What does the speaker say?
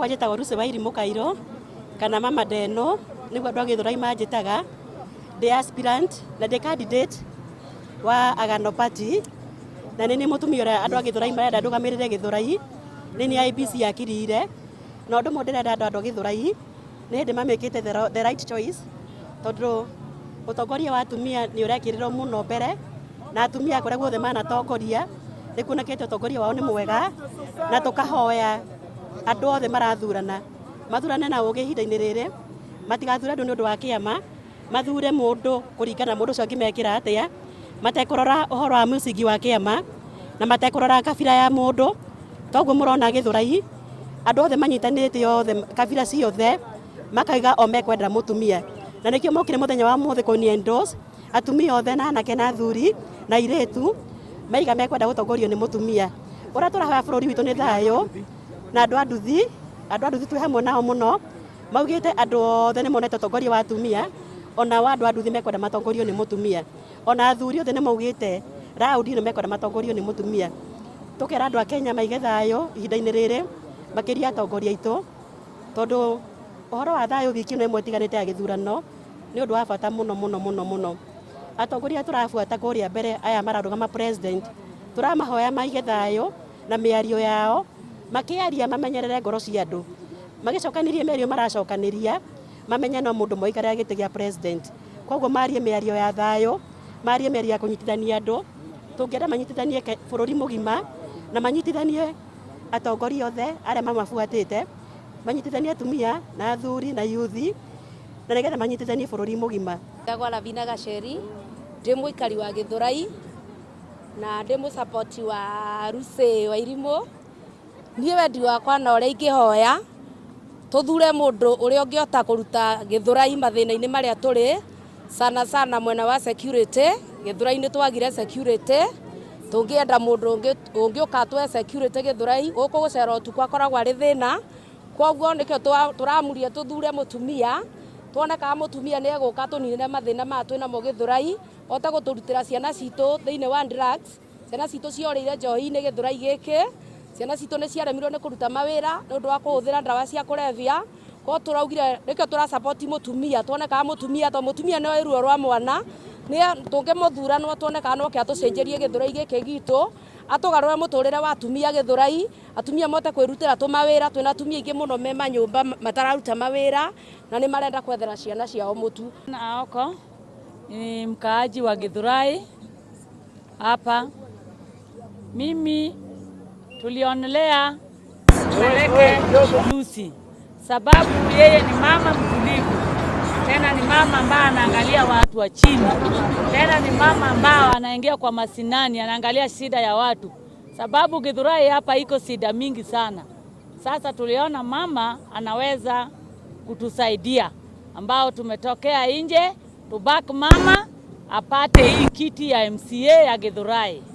Riakwa njĩtagwo Lucy Wairimu Kairũ kana Mama Deno nĩguo andũ a Gĩthũrai manjĩtaga. Ndĩ aspirant na ndĩ candidate wa Agano Party na nĩ mũtumia ũrĩa andũ a Gĩthũrai marenda ndũgamĩrĩre Gĩthũrai. Nĩ IEBC yakirire na ũndũ ũmwe ndĩrenda andũ a Gĩthũrai nĩ hĩndĩ mamĩkĩte the right choice, tondũ ũtongoria wa atumia nĩ ũrekĩrĩrwo mũno mbere na atumia kũrĩa guothe manatongoria nĩ kuonekete ũtongoria wao nĩ mwega, na tũkahoya andũ othe marathurana mathurane na ũgĩ ihinda-inĩ rĩrĩ, matigathure andũ nĩ ũndũ wa kĩama, mathure mũndũ kũringana mũndũ ũcio angĩmekĩra atĩa, matekũrora ũhoro wa mũcingi wa kĩama na matekũrora kabira ya mũndũ. Toguo mũrona Gĩthũrai andũ othe manyitanĩte othe kabira ciothe makaiga o mekwenda mũtumia, na nĩkĩo mokire mũthenya wa mũthĩ kũni endorse atumia othe na anake na athuri na airĩtu maiga mekwenda gũtongorio nĩ mũtumia. Ũrĩa tũrahoya bũrũri witũ nĩ thayũ na andũ a nduthi twĩ hamwe nao mũno, maugĩte andũ othe nĩ monete ũtongoria wa atumia, ona wa andũ a nduthi mekwenda matongorio nĩ mũtumia, ona athuri othe nĩ maugĩte raũndi ĩno mekwenda matongorio nĩ mũtumia. Tũkera andũ a Kenya maige thayũ ihinda-inĩ rĩrĩ makĩria atongoria aitũ, tondũ ũhoro wa thayũ wiki ĩno ĩmwe ĩtiganĩte ya gĩthurano nĩ ũndũ wa bata mũno mũno mũno mũno. Atongoria tũrabuata kũrĩa mbere aya mararũgama president, tũramahoya maige thayũ na mĩario yao makĩaria mamenyerere ngoro cia andũ, magĩcokanĩrie mĩario maracokanĩria mamenye no mũndũ mũikarĩra gĩtĩ gĩa president. Koguo marie mĩario ya thayũ, marie mĩario ya kũnyitithania andũ, tũngĩenda manyitithanie bũrũri mũgima na manyitithanie atongoria othe arĩa mamabuatĩte, manyitithanie atumia na athuri na yuthi na nĩgetha manyitithanie bũrũri mũgima. Ndagwa Lavina Gacheri, ndĩ mũikari wa Gĩthũrai na ndĩ mũsapoti wa Lucy Wairimu. Niĩ wendi wakwa na ũrĩa ingĩhoya tũthure mũndũ ũrĩa ũngĩhota kũruta Gĩthũrai mathĩna-inĩ marĩa tũrĩ, sana mwena wa security. Gĩthũrai nĩ twagire security, tũngĩenda mũndũ ũngĩũka atũhe security Gĩthũrai, gũkũ gũcera ũtukũ akoragwo arĩ thĩna. Koguo nĩkĩo tũramuria tũthure mũtumia, tuone kana mũtumia nĩ egũka tũninĩre mathĩna maya twĩ namo Gĩthũrai, ote gũtũrutĩra ciana citũ thĩinĩ wa drugs. Ciana citũ ciorĩire njohi-inĩ Gĩthũrai gĩkĩ, ciana citũ nĩ ciaremirwo nĩ kũruta mawĩra nĩ ũndũ wa kũhũthĩra ndawa cia kũrebia. Koguo tũraugire nĩkĩo tũrasapoti mũtumia, tuone kana mũtumia nĩ ruo rwa mwana, tũngĩmũthura tuone kana no atũcenjerie Gĩthũrai gĩkĩ gitũ, atũgarũre mũtũrĩre wa atumia Gĩthũrai, atumia mote kwĩrutĩra tũmawĩra. Twĩna atumia aingĩ mũno me manyũmba matararuta mawĩra na nĩ marenda kwethera ciana ciao mũtu. Naoko ni mkaaji wa Gĩthũrai hapa. Mimi tulionelea tupeleke Lucy sababu yeye ni mama mtulivu, tena ni mama ambaye anaangalia watu wa chini, tena ni mama ambaye anaingia kwa masinani, anaangalia shida ya watu, sababu Gĩthũrai hapa iko shida mingi sana. Sasa tuliona mama anaweza kutusaidia, ambao tumetokea nje, tubaki mama apate hii kiti ya MCA ya Gĩthũrai.